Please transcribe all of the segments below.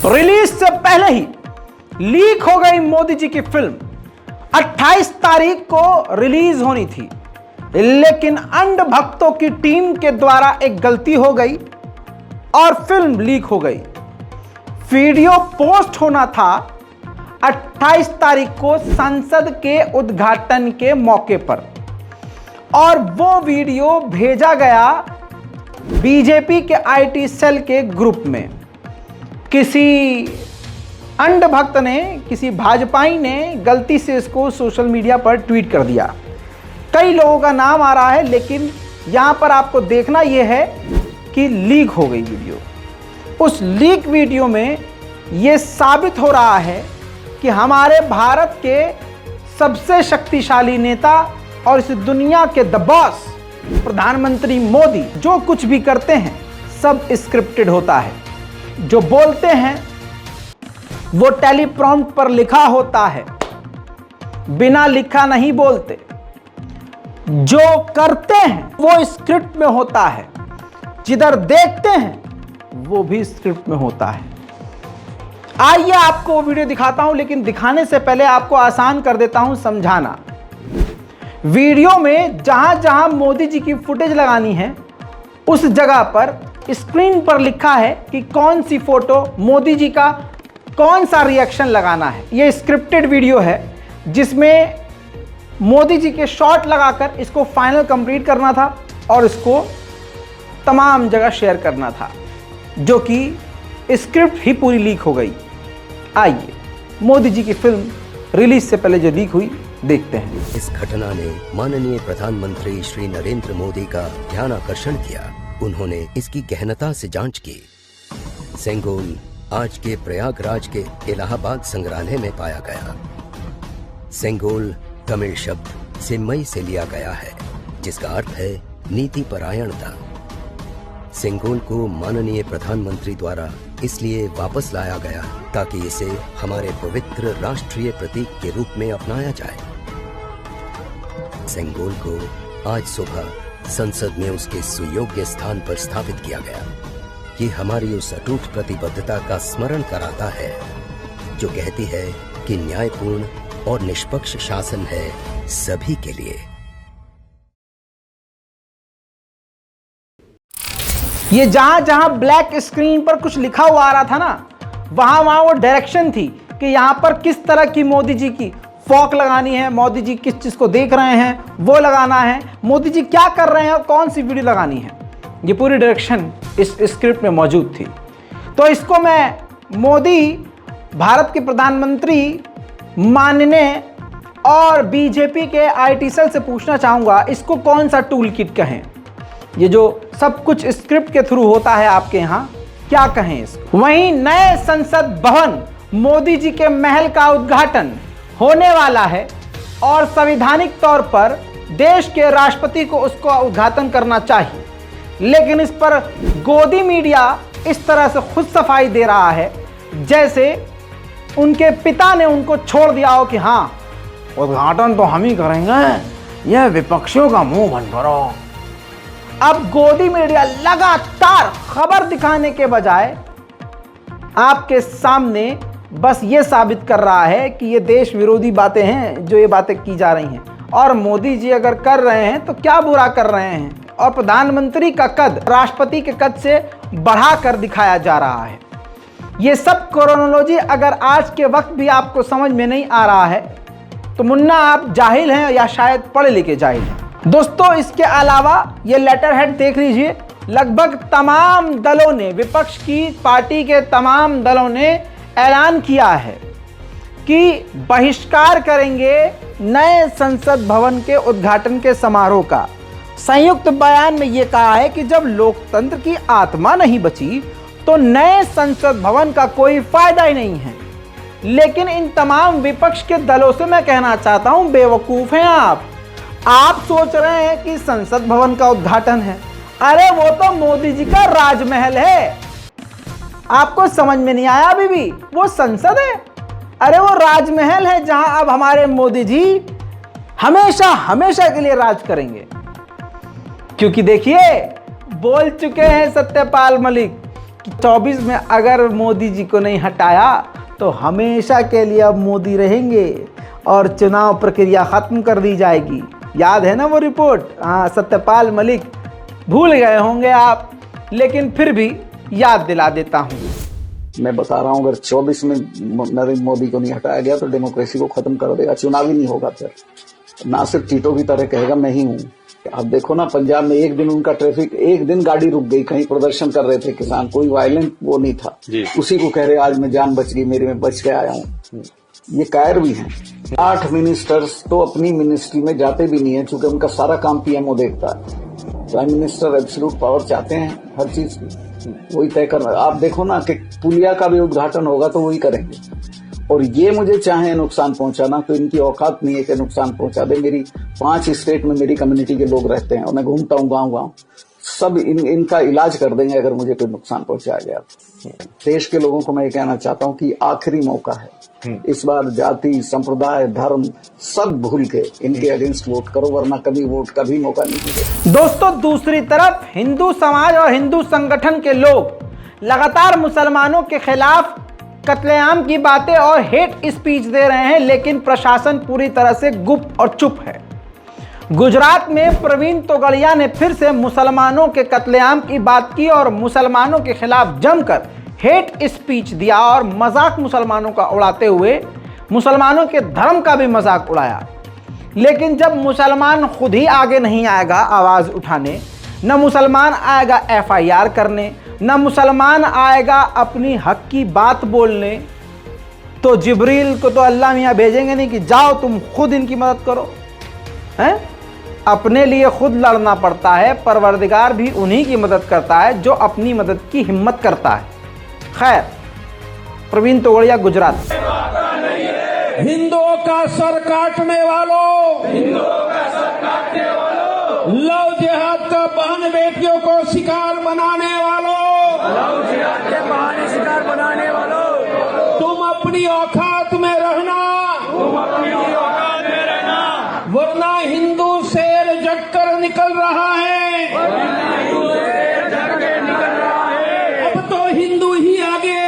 Release से पहले ही leak हो गई मोदी जी की फिल्म। 28 तारीख को रिलीज होनी थी, लेकिन अंध भक्तों की टीम के द्वारा एक गलती हो गई और फिल्म लीक हो गई। वीडियो पोस्ट होना था 28 तारीख को संसद के उद्घाटन के मौके पर, और वो वीडियो भेजा गया बीजेपी के आईटी सेल के ग्रुप में। किसी अंध भक्त ने, किसी भाजपाई ने गलती से इसको सोशल मीडिया पर ट्वीट कर दिया। कई लोगों का नाम आ रहा है, लेकिन यहां पर आपको देखना यह है कि लीक हो गई वीडियो। उस लीक वीडियो में यह साबित हो रहा है कि हमारे भारत के सबसे शक्तिशाली नेता और इस दुनिया के द बॉस प्रधानमंत्री मोदी जो कुछ भी करते हैं सब स्क्रिप्टेड होता है। जो बोलते हैं वो टेलीप्रॉम्प्ट पर लिखा होता है, बिना लिखा नहीं बोलते। जो करते हैं वो स्क्रिप्ट में होता है, जिधर देखते हैं वो भी स्क्रिप्ट में होता है। आइए आपको वो वीडियो दिखाता हूं, लेकिन दिखाने से पहले आपको आसान कर देता हूं समझाना। वीडियो में जहां जहां मोदी जी की फुटेज लगानी है, उस जगह पर स्क्रीन पर लिखा है कि कौन सी फोटो मोदी जी का कौन सा रिएक्शन लगाना है। यह स्क्रिप्टेड वीडियो है जिसमें मोदी जी के शॉट लगाकर इसको फाइनल कंप्लीट करना था और इसको तमाम जगह शेयर करना था, जो कि स्क्रिप्ट ही पूरी लीक हो गई। आइए मोदी जी की फिल्म रिलीज से पहले जो लीक हुई देखते हैं। इस घटना ने माननीय प्रधानमंत्री श्री नरेंद्र मोदी का ध्यान आकर्षण किया। उन्होंने इसकी गहनता से जांच की। सेंगोल आज के प्रयागराज के इलाहाबाद संग्रहालय में पाया गया। सेंगोल तमिल शब्द सेम्मई से लिया गया है, जिसका अर्थ है नीति परायणता। सेंगोल को माननीय प्रधानमंत्री द्वारा इसलिए वापस लाया गया ताकि इसे हमारे पवित्र राष्ट्रीय प्रतीक के रूप में अपनाया जाए। सेंगोल को आज सुबह संसद में उसके सुयोग्य स्थान पर स्थापित किया गया। ये हमारी उस अटूट प्रतिबद्धता का स्मरण कराता है जो कहती है कि न्यायपूर्ण और निष्पक्ष शासन है सभी के लिए। ये जहां जहां ब्लैक स्क्रीन पर कुछ लिखा हुआ आ रहा था ना, वहां वो डायरेक्शन थी कि यहां पर किस तरह की मोदी जी की फॉक लगानी है, मोदी जी किस चीज को देख रहे हैं वो लगाना है, मोदी जी क्या कर रहे हैं और कौन सी वीडियो लगानी है। ये पूरी डायरेक्शन इस स्क्रिप्ट में मौजूद थी। तो इसको मैं मोदी, भारत के प्रधानमंत्री माननीय और बीजेपी के आईटी सेल से पूछना चाहूंगा, इसको कौन सा टूल किट कहें? ये जो सब कुछ स्क्रिप्ट के थ्रू होता है आपके यहाँ, क्या कहें इसको? वहीं नए संसद भवन मोदी जी के महल का उद्घाटन होने वाला है और संवैधानिक तौर पर देश के राष्ट्रपति को उसका उद्घाटन करना चाहिए, लेकिन इस पर गोदी मीडिया इस तरह से खुद सफाई दे रहा है जैसे उनके पिता ने उनको छोड़ दिया हो कि हाँ उद्घाटन तो हम ही करेंगे, यह विपक्षियों का मुंह बंद करो। अब गोदी मीडिया लगातार खबर दिखाने के बजाय आपके सामने बस ये साबित कर रहा है कि ये देश विरोधी बातें हैं जो ये बातें की जा रही हैं, और मोदी जी अगर कर रहे हैं तो क्या बुरा कर रहे हैं, और प्रधानमंत्री का कद राष्ट्रपति के कद से बढ़ाकर दिखाया जा रहा है। ये सब क्रोनोलॉजी अगर आज के वक्त भी आपको समझ में नहीं आ रहा है तो मुन्ना आप जाहिल हैं या शायद पढ़े लिखे जाहिल हैं। दोस्तों, इसके अलावा ये लेटर हेड देख लीजिए, लगभग तमाम दलों ने, विपक्ष की पार्टी के तमाम दलों ने ऐलान किया है कि बहिष्कार करेंगे नए संसद भवन के उद्घाटन के समारोह का। संयुक्त बयान में यह कहा है कि जब लोकतंत्र की आत्मा नहीं बची तो नए संसद भवन का कोई फायदा ही नहीं है। लेकिन इन तमाम विपक्ष के दलों से मैं कहना चाहता हूं, बेवकूफ हैं आप सोच रहे हैं कि संसद भवन का उद्घाटन है, अरे वो तो मोदी जी का राजमहल है। आपको समझ में नहीं आया अभी भी? वो संसद है, अरे वो राजमहल है जहां अब हमारे मोदी जी हमेशा हमेशा के लिए राज करेंगे। क्योंकि देखिए, बोल चुके हैं सत्यपाल मलिक कि 24 में अगर मोदी जी को नहीं हटाया तो हमेशा के लिए अब मोदी रहेंगे और चुनाव प्रक्रिया ख़त्म कर दी जाएगी। याद है ना वो रिपोर्ट? हाँ, सत्यपाल मलिक, भूल गए होंगे आप, लेकिन फिर भी याद दिला देता हूँ। मैं बता रहा हूँ, अगर 24 में नरेंद्र मोदी को नहीं हटाया गया तो डेमोक्रेसी को खत्म कर देगा, चुनाव ही नहीं होगा। फिर ना सिर्फ टीटो की तरह कहेगा मैं ही हूँ। आप देखो ना, पंजाब में एक दिन उनका ट्रैफिक, एक दिन गाड़ी रुक गई, कहीं प्रदर्शन कर रहे थे किसान, कोई वायलेंट वो नहीं था, उसी को कह रहे आज मैं जान बच गई मेरी, मैं बच के आया हूँ। ये कायर भी हैं। 8 मिनिस्टर्स तो अपनी मिनिस्ट्री में जाते भी नहीं है, चूंकि उनका सारा काम पीएमओ देखता है। प्राइम मिनिस्टर एब्सोल्यूट पावर चाहते हैं हर चीज की, वही तय करना। आप देखो ना कि पुलिया का भी उद्घाटन होगा तो वही करेंगे, और ये मुझे चाहे नुकसान पहुंचाना तो इनकी औकात नहीं है कि नुकसान पहुंचा दे। मेरी 5 स्टेट में मेरी कम्युनिटी के लोग रहते हैं और मैं घूमता हूँ गाँव, सब इनका इलाज कर देंगे अगर मुझे कोई नुकसान पहुंचाया गया। देश के लोगों को मैं ये कहना चाहता हूँ कि आखिरी मौका है, इस बार जाति, संप्रदाय, धर्म सब भूल के इनके अगेंस्ट वोट करो, वरना कभी मौका नहीं मिलेगा। दोस्तों, दूसरी तरफ हिंदू समाज और हिंदू संगठन के लोग लगातार मुसलमानों के खिलाफ कत्लेआम की बातें और हेट स्पीच दे रहे हैं, लेकिन प्रशासन पूरी तरह से गुप्त और चुप है। गुजरात में प्रवीण तोगड़िया ने फिर से मुसलमानों के कत्लेआम की बात की और मुसलमानों के खिलाफ जमकर हेट स्पीच दिया और मजाक मुसलमानों का उड़ाते हुए मुसलमानों के धर्म का भी मजाक उड़ाया। लेकिन जब मुसलमान खुद ही आगे नहीं आएगा आवाज़ उठाने, न मुसलमान आएगा FIR करने, न मुसलमान आएगा अपनी हक की बात बोलने, तो जिब्रील को तो अल्लाह मियाँ भेजेंगे नहीं कि जाओ तुम खुद इनकी मदद करो। हैं? अपने लिए खुद लड़ना पड़ता है। परवरदिगार भी उन्हीं की मदद करता है जो अपनी मदद की हिम्मत करता है। खैर, प्रवीण तोगड़िया, गुजरात। हिंदुओं का सर काटने वालों, लव जिहाद का बहन बेटियों को शिकार बनाने वालों, तुम अपनी औकात में रहना, वरना हिंदू शेर जगकर निकल रहा है। अब तो हिंदू ही आगे।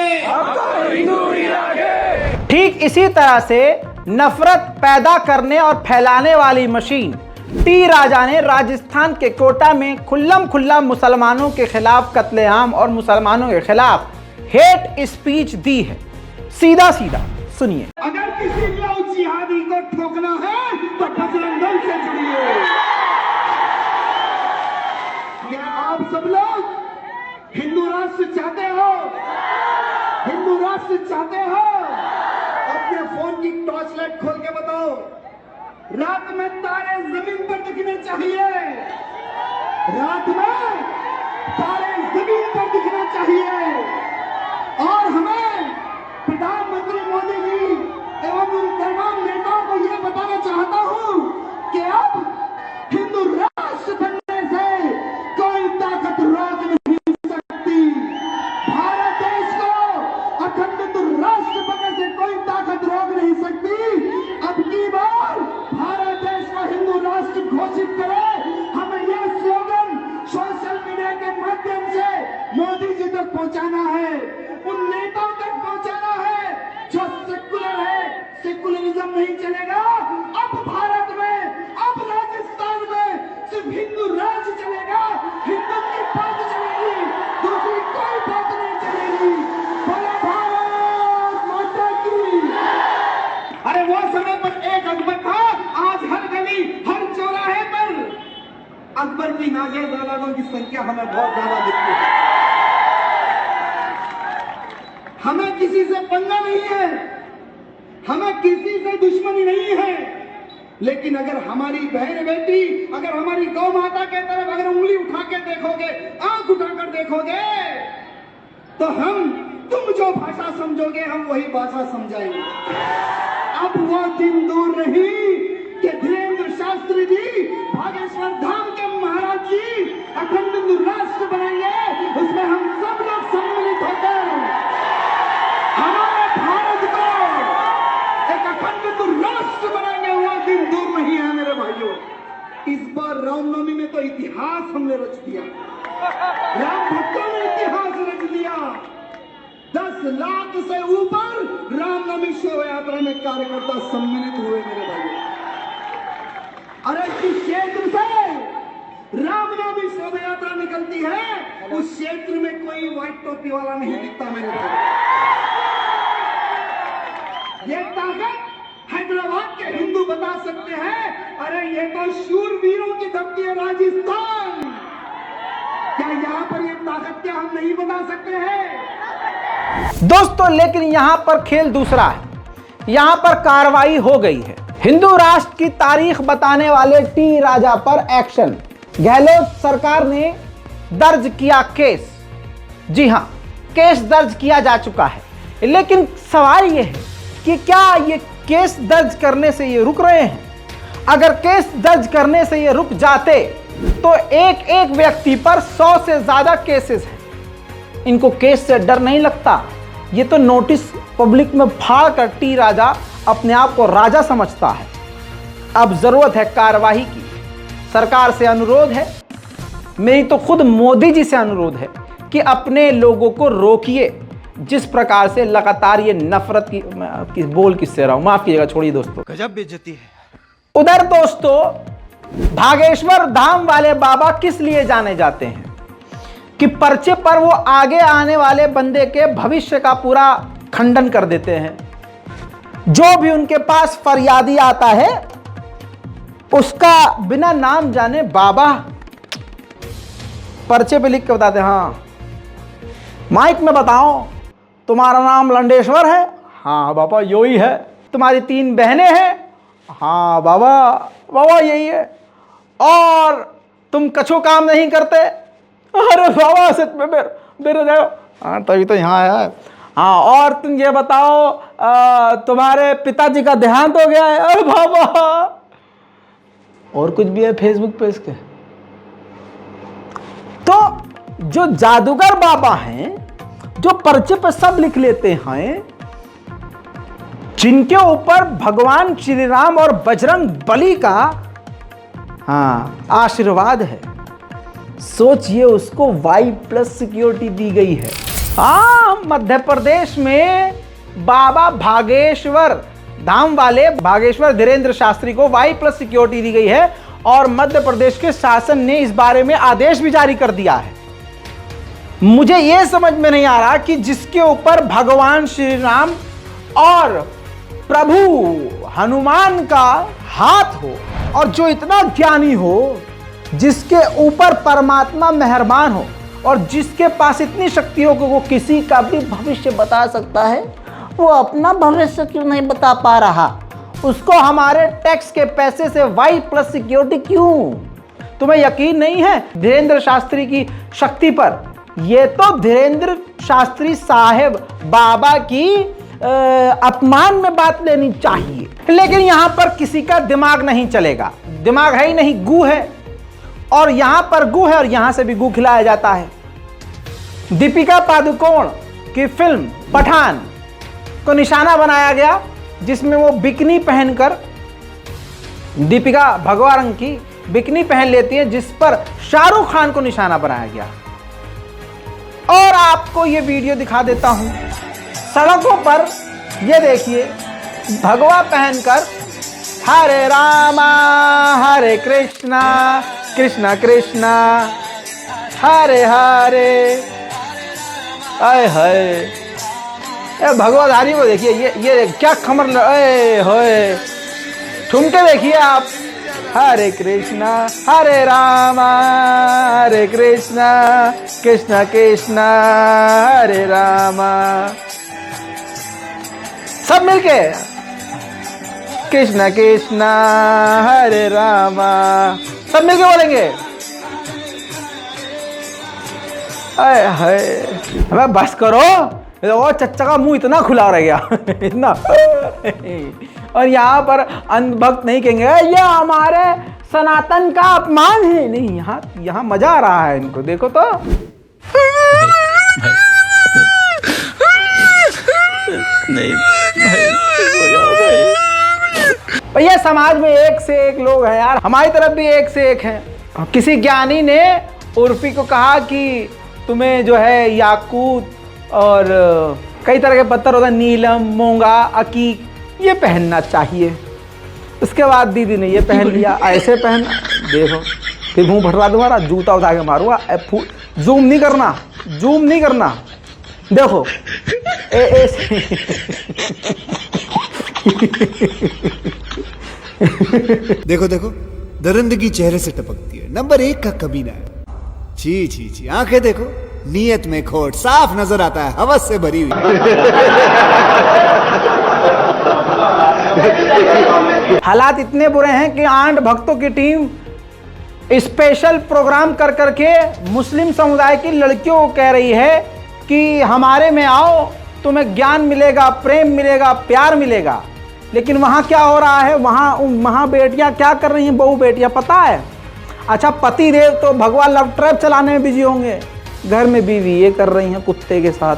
ठीक इसी तरह से नफरत पैदा करने और फैलाने वाली मशीन टी राजा ने राजस्थान के कोटा में खुल्लम खुल्ला मुसलमानों के खिलाफ कत्लेआम और मुसलमानों के खिलाफ हेट स्पीच दी है। सीधा सीधा सुनिए। अगर किसी लव जिहादी को ठोकना है तो बजरंग दल से जुड़िए। क्या आप सब लोग हिंदू राष्ट्र चाहते हो? हिंदू राष्ट्र चाहते हो? अपने फोन की टॉर्च लाइट खोल के बताओ। रात में तारे जमीन पर दिखने चाहिए, रात में तारे जमीन पर दिखना चाहिए। और हमें प्रधानमंत्री मोदी जी एवं उन तमाम नेताओं को यह बताना चाहता हूं कि अब हिंदू राष्ट्र बनने से कोई ताकत रोक नहीं सकती। भारत देश को अखंडित राष्ट्र बनने से कोई ताकत रोक नहीं सकती। अब की बार भारत देश को हिंदू राष्ट्र घोषित करे। हमें यह स्लोगन सोशल मीडिया के माध्यम से मोदी जी तक पहुंचाना है, उन नेताओं तक पहुंचाना है जो सेकुलर है। सेकुलरिज्म नहीं चलेगा। अब भारत में, अब राजस्थान में सिर्फ हिंदू राज चलेगा, हिंदू की बात चलेगी, दूसरी कोई बात नहीं चलेगी। बोलो भारत माता की। अरे वो समय पर एक अकबर था, आज हर गली हर चौराहे पर अकबर की नाज़र दालानों की संख्या हमें बहुत ज्यादा दिखती है। हमें किसी से पंगा नहीं है, हमें किसी से दुश्मनी नहीं है, लेकिन अगर हमारी बहन बेटी, अगर हमारी गौ माता के तरफ अगर उंगली उठा के देखोगे, आंख उठाकर देखोगे, तो तुम जो भाषा समझोगे हम वही भाषा समझाएंगे। अब वो दिन दूर नहीं कि धीरेन्द्र शास्त्री जी, बागेश्वर धाम के महाराज जी अखंड राष्ट्र बनाएंगे, उसमें हम सब लोग सम्मिलित होकर हमारे भारत को एक अखंड राष्ट्र बनाएंगे। वो दिन दूर नहीं है मेरे भाइयों। इस बार रामनवमी में तो इतिहास हमने रच दिया, राम भक्तों ने इतिहास रच दिया। लाख से ऊपर रामनवमी शोभा यात्रा में कार्यकर्ता सम्मिलित हुए मेरे भाई। अरे जिस क्षेत्र से रामनवमी शोभा यात्रा निकलती है उस क्षेत्र में कोई व्हाइट टोपी वाला नहीं दिखता मेरे भाई। ये ताकत हैदराबाद के हिंदू बता सकते हैं। अरे ये तो शूरवीरों की धरती है राजस्थान। क्या यहाँ पर ये ताकत क्या हम नहीं बता सकते हैं? दोस्तों लेकिन यहां पर खेल दूसरा है। यहां पर कार्रवाई हो गई है। हिंदू राष्ट्र की तारीख बताने वाले टी राजा पर एक्शन। गहलोत सरकार ने दर्ज किया केस। जी हां, केस दर्ज किया जा चुका है। लेकिन सवाल यह है कि क्या ये केस दर्ज करने से ये रुक रहे हैं? अगर केस दर्ज करने से ये रुक जाते तो एक एक व्यक्ति पर 100 से ज्यादा केसेस हैं। इनको केस से डर नहीं लगता। ये तो नोटिस पब्लिक में फाड़ कर टी राजा अपने आप को राजा समझता है। अब जरूरत है कार्रवाई की। सरकार से अनुरोध है, मेरी तो खुद मोदी जी से अनुरोध है कि अपने लोगों को रोकिए। जिस प्रकार से लगातार ये नफरत की बोल किससे रहा हूं, माफ कीजिएगा, छोड़िए दोस्तों, गजब बेइज्जती है। उधर दोस्तों भागेश्वर धाम वाले बाबा किस लिए जाने जाते हैं कि पर्चे पर वो आगे आने वाले बंदे के भविष्य का पूरा खंडन कर देते हैं। जो भी उनके पास फरियादी आता है उसका बिना नाम जाने बाबा पर्चे पे लिख के बताते हैं, हाँ माइक में बताओ तुम्हारा नाम लंडेश्वर है? हाँ बाबा यो ही है। तुम्हारी 3 बहनें हैं? हाँ बाबा बाबा यही है। और तुम कछु काम नहीं करते? अरे बाबा सच में मेरे देखो, हाँ तभी तो यहाँ आया है। हाँ और तुम ये बताओ तुम्हारे पिताजी का देहांत हो गया है? अरे बाबा और कुछ भी है फेसबुक पे इसके। तो जो जादूगर बाबा हैं जो पर्चे पर सब लिख लेते हैं, जिनके ऊपर भगवान श्री राम और बजरंग बली का आशीर्वाद है, सोचिए उसको Y+ सिक्योरिटी दी गई है। मध्य प्रदेश में बाबा भागेश्वर धाम वाले भागेश्वर धीरेन्द्र शास्त्री को Y+ सिक्योरिटी दी गई है और मध्य प्रदेश के शासन ने इस बारे में आदेश भी जारी कर दिया है। मुझे यह समझ में नहीं आ रहा कि जिसके ऊपर भगवान श्री राम और प्रभु हनुमान का हाथ हो और जो इतना ज्ञानी हो, जिसके ऊपर परमात्मा मेहरबान हो और जिसके पास इतनी शक्ति हो कि वो किसी का भी भविष्य बता सकता है, वो अपना भविष्य क्यों नहीं बता पा रहा? उसको हमारे टैक्स के पैसे से Y+ सिक्योरिटी क्यों? तुम्हें यकीन नहीं है धीरेन्द्र शास्त्री की शक्ति पर? ये तो धीरेन्द्र शास्त्री साहेब बाबा की अपमान में बात लेनी चाहिए। लेकिन यहां पर किसी का दिमाग नहीं चलेगा। दिमाग है ही नहीं, गू है। और यहां पर गू है और यहां से भी गू खिलाया जाता है। दीपिका पादुकोण की फिल्म पठान को निशाना बनाया गया, जिसमें वो बिकनी पहनकर, दीपिका भगवा रंग की बिकनी पहन लेती है, जिस पर शाहरुख खान को निशाना बनाया गया। और आपको ये वीडियो दिखा देता हूं। सड़कों पर ये देखिए भगवा पहनकर हरे रामा हरे कृष्णा कृष्णा कृष्णा हरे हरे, आए हाय भगवाधारी को देखिए, ये क्या खमर होए, ठुमके देखिए आप। हरे कृष्णा हरे रामा हरे कृष्णा कृष्णा कृष्णा हरे रामा, सब मिलके कृष्णा कृष्णा हरे रामा, सब मिलके बोलेंगे। अरे हाय, अबे बस करो, और चच्चा का मुंह इतना खुला रह गया इतना। और यहाँ पर अंधभक्त नहीं कहेंगे ये हमारे सनातन का अपमान है, नहीं, यहाँ मजा आ रहा है इनको, देखो तो। नहीं भैया, समाज में एक से एक लोग हैं यार, हमारी तरफ भी एक से एक हैं। किसी ज्ञानी ने उर्फी को कहा कि तुम्हें जो है याकूत और कई तरह के पत्थर होते हैं, नीलम, मोंगा, अकीक, ये पहनना चाहिए। उसके बाद दीदी ने ये पहन लिया, ऐसे पहन, देखो फिर मुंह फटवा तुम्हारा, जूता उठा के मारूंगा। जूम नहीं करना, जूम नहीं करना, देखो देखो देखो, दरिंदगी चेहरे से टपकती है, नंबर 1 का कमीना है। छी छी छी, आंखें देखो, नीयत में खोट, साफ नजर आता है, हवस से भरी हुई। हालात इतने बुरे हैं कि आंट भक्तों की टीम स्पेशल प्रोग्राम कर करके मुस्लिम समुदाय की लड़कियों को कह रही है कि हमारे में आओ, तुम्हें ज्ञान मिलेगा, प्रेम मिलेगा, प्यार मिलेगा। लेकिन वहाँ क्या हो रहा है, वहाँ बेटियाँ क्या कर रही हैं, बहू बेटियाँ, पता है? अच्छा, पति देव तो भगवान लव ट्रैप चलाने में बिजी होंगे, घर में बीवी ये कर रही हैं कुत्ते के साथ।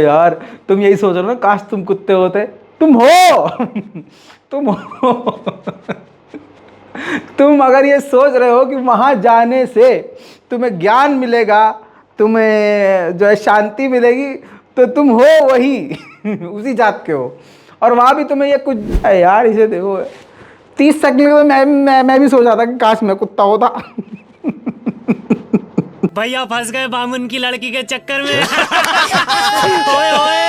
यार तुम यही सोच रहे हो ना, काश तुम कुत्ते होते। तुम हो तुम हो तुम अगर ये सोच रहे हो कि वहां जाने से तुम्हें ज्ञान मिलेगा, तुम्हें जो है शांति मिलेगी, तो तुम हो वही उसी जात के हो। और वहां भी तुम्हें ये कुछ, यार इसे देखो, 30 सेकंड में मैं भी सोच रहा था कि काश मैं कुत्ता होता। भैया फंस गए बामुन की लड़की के चक्कर में। ओए ओए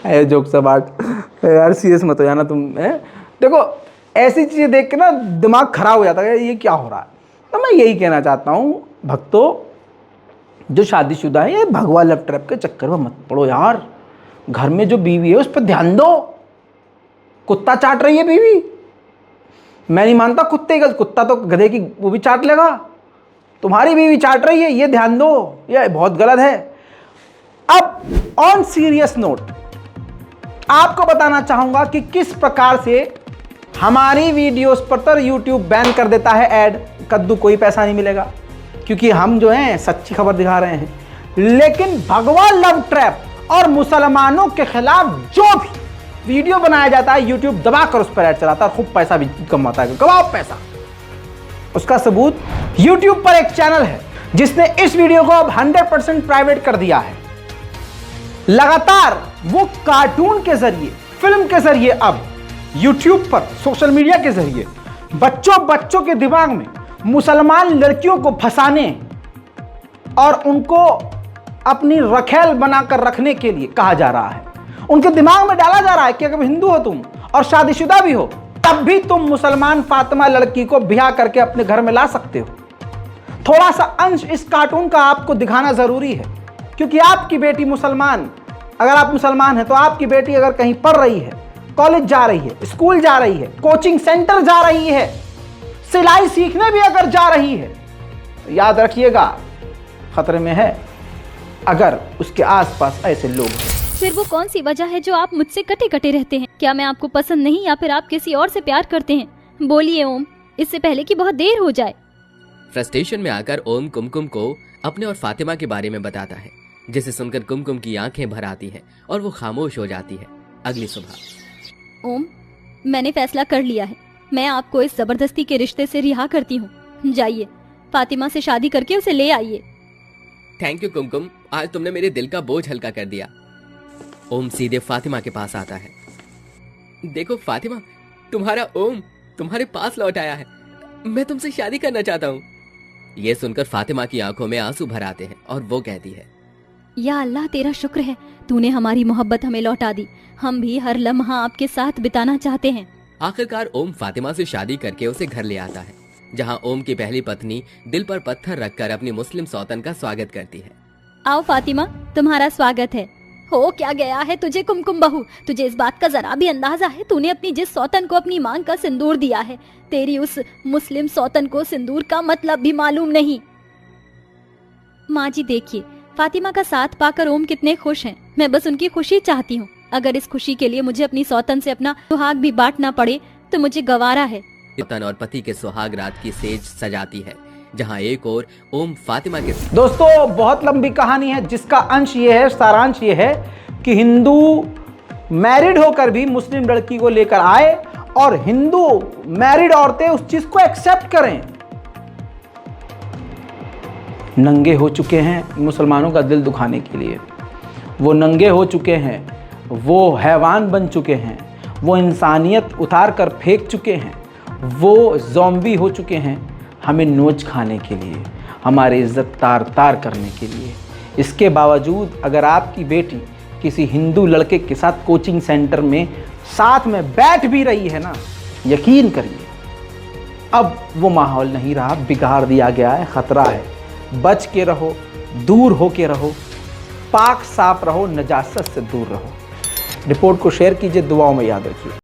ओए। जोक सब आर्ट, यार सीरियस मत हो जाना तुम है? देखो ऐसी चीजें देख के ना दिमाग खराब हो जाता है, ये क्या हो रहा है। तो मैं यही कहना चाहता हूँ भक्तों, जो शादीशुदा है, ये भगवा लव ट्रैप के चक्कर में मत पड़ो यार। घर में जो बीवी है उस पर ध्यान दो। कुत्ता चाट रही है बीवी, मैं नहीं मानता कुत्ते का, कुत्ता तो गधे की वो भी चाट लेगा, तुम्हारी बीवी चाट रही है, ये ध्यान दो, ये बहुत गलत है। अब ऑन सीरियस नोट आपको बताना चाहूंगा कि किस प्रकार से हमारी वीडियोस पर तो यूट्यूब बैन कर देता है ऐड, कद्दू कोई पैसा नहीं मिलेगा, क्योंकि हम जो हैं सच्ची खबर दिखा रहे हैं। लेकिन भगवा लव ट्रैप और मुसलमानों के खिलाफ जो भी वीडियो बनाया जाता है, यूट्यूब दबाकर उस पर ऐड चलाता है, खूब पैसा भी कमाता है, कमाओ पैसा। उसका सबूत YouTube पर एक चैनल है जिसने इस वीडियो को अब 100% प्राइवेट कर दिया है। लगातार वो कार्टून के जरिए, फिल्म के जरिए, अब YouTube पर सोशल मीडिया के जरिए बच्चों के दिमाग में मुसलमान लड़कियों को फंसाने और उनको अपनी रखेल बनाकर रखने के लिए कहा जा रहा है। उनके दिमाग में डाला जा रहा है कि अगर हिंदू हो तुम और शादीशुदा भी हो, तब भी तुम मुसलमान फातिमा लड़की को ब्याह करके अपने घर में ला सकते हो। थोड़ा सा अंश इस कार्टून का आपको दिखाना जरूरी है, क्योंकि आपकी बेटी मुसलमान, अगर आप मुसलमान हैं तो आपकी बेटी अगर कहीं पढ़ रही है, कॉलेज जा रही है, स्कूल जा रही है, कोचिंग सेंटर जा रही है, सिलाई सीखने भी अगर जा रही है, याद रखिएगा खतरे में है अगर उसके आसपास ऐसे लोग हैं। फिर वो कौन सी वजह है जो आप मुझसे कटे कटे रहते हैं? क्या मैं आपको पसंद नहीं, या फिर आप किसी और से प्यार करते हैं? बोलिए ओम, इससे पहले कि बहुत देर हो जाए। फ्रस्ट्रेशन में आकर ओम कुमकुम को अपने और फातिमा के बारे में बताता है, जिसे सुनकर कुमकुम की आंखें भर आती हैं और वो खामोश हो जाती है। अगली सुबह, ओम, मैंने फैसला कर लिया है, मैं आपको इस जबरदस्ती के रिश्ते से रिहा करती हूँ। जाइए, फातिमा से शादी करके उसे ले आइए। थैंक यू कुमकुम, आज तुमने मेरे दिल का बोझ हल्का कर दिया। ओम सीधे फातिमा के पास आता है। देखो फातिमा, तुम्हारा ओम तुम्हारे पास लौट आया है, मैं तुमसे शादी करना चाहता हूँ। ये सुनकर फातिमा की आंखों में आंसू भर आते हैं और वो कहती है, या अल्लाह, तेरा शुक्र है, तूने हमारी मोहब्बत हमें लौटा दी। हम भी हर लम्हा आपके साथ बिताना चाहते हैं। आखिरकार ओम फातिमा से शादी करके उसे घर ले आता है, जहाँ ओम की पहली पत्नी दिल पर पत्थर रखकर अपनी मुस्लिम सौतन का स्वागत करती है। आओ फातिमा, तुम्हारा स्वागत है। हो क्या गया है तुझे कुमकुम बहू? तुझे इस बात का जरा भी अंदाजा है? तूने अपनी जिस सौतन को अपनी मांग का सिंदूर दिया है, तेरी उस मुस्लिम सौतन को सिंदूर का मतलब भी मालूम नहीं। माँ जी देखिए, फातिमा का साथ पाकर ओम कितने खुश हैं। मैं बस उनकी खुशी चाहती हूँ। अगर इस खुशी के लिए मुझे अपनी सौतन से अपना सुहाग भी बांटना पड़े तो मुझे गवारा है। सौतन और पति के सुहाग रात की सेज सजाती है, जहां एक और ओम फातिमा के दोस्तों बहुत लंबी कहानी है जिसका अंश ये है, सारांश ये है कि हिंदू मैरिड होकर भी मुस्लिम लड़की को लेकर आए और हिंदू मैरिड औरतें उस चीज को एक्सेप्ट करें। नंगे हो चुके हैं मुसलमानों का दिल दुखाने के लिए, वो नंगे हो चुके हैं, वो हैवान बन चुके हैं, वो इंसानियत उतार कर फेंक चुके हैं, वो ज़ॉम्बी हो चुके हैं हमें नोच खाने के लिए, हमारी इज्जत तार तार करने के लिए। इसके बावजूद अगर आपकी बेटी किसी हिंदू लड़के के साथ कोचिंग सेंटर में साथ में बैठ भी रही है ना, यकीन करिए अब वो माहौल नहीं रहा, बिगाड़ दिया गया है, खतरा है। बच के रहो, दूर हो के रहो, पाक साफ रहो, नजासत से दूर रहो। रिपोर्ट को शेयर कीजिए, दुआओं में याद रखिए।